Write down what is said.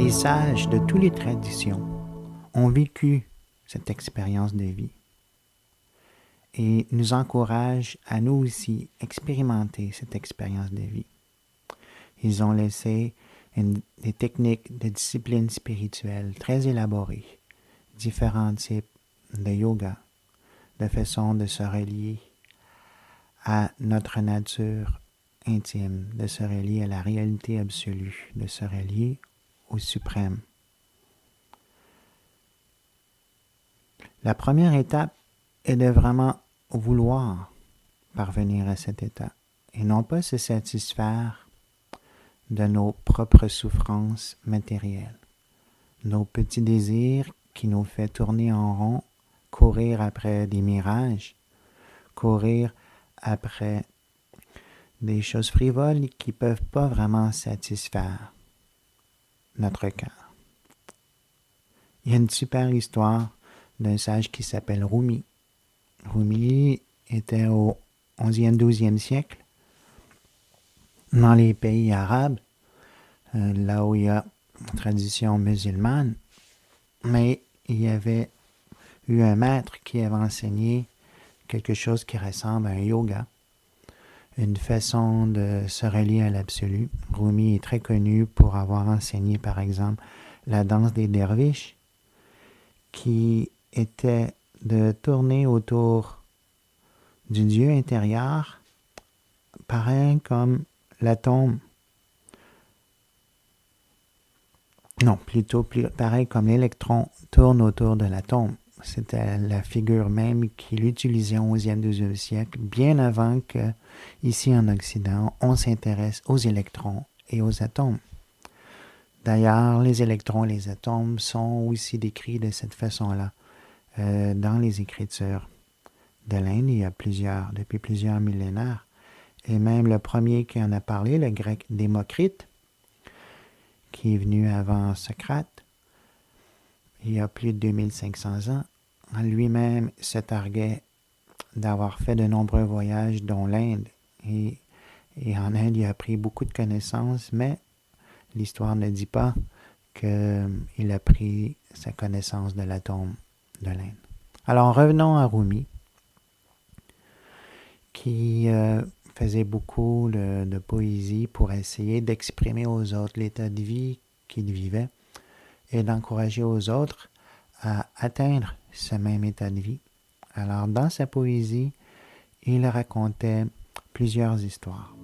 les sages de toutes les traditions ont vécu cette expérience de vie et nous encouragent à nous aussi expérimenter cette expérience de vie. Ils ont laissé des techniques de discipline spirituelle très élaborées, différents types de yoga, de façon de se relier à notre nature intime, de se relier à la réalité absolue, de se relier au suprême. La première étape est de vraiment vouloir parvenir à cet état et non pas se satisfaire de nos propres souffrances matérielles, nos petits désirs qui nous fait tourner en rond, courir après des mirages, courir après des choses frivoles qui ne peuvent pas vraiment satisfaire notre cœur. Il y a une super histoire d'un sage qui s'appelle Rumi. Rumi était au 11e, 12e siècle dans les pays arabes, là où il y a une tradition musulmane, mais il y avait eu un maître qui avait enseigné quelque chose qui ressemble à un yoga, une façon de se relier à l'absolu. Rumi est très connu pour avoir enseigné, par exemple, la danse des derviches, qui était de tourner autour du Dieu intérieur, pareil comme l'atome. Non, plutôt pareil comme l'électron tourne autour de l'atome. C'était la figure même qu'il utilisait au 11e, 12e siècle, bien avant que, ici en Occident, on s'intéresse aux électrons et aux atomes. D'ailleurs, les électrons et les atomes sont aussi décrits de cette façon-là dans les écritures de l'Inde. Il y a depuis plusieurs millénaires. Et même le premier qui en a parlé, le grec Démocrite, qui est venu avant Socrate, il y a plus de 2500 ans, lui-même se targuait d'avoir fait de nombreux voyages, dont l'Inde. Et en Inde, il a pris beaucoup de connaissances, mais l'histoire ne dit pas qu'il a pris sa connaissance de l'atome de l'Inde. Alors revenons à Rumi, qui faisait beaucoup de poésie pour essayer d'exprimer aux autres l'état de vie qu'il vivait et d'encourager aux autres à atteindre ce même état de vie. Alors dans sa poésie, il racontait plusieurs histoires.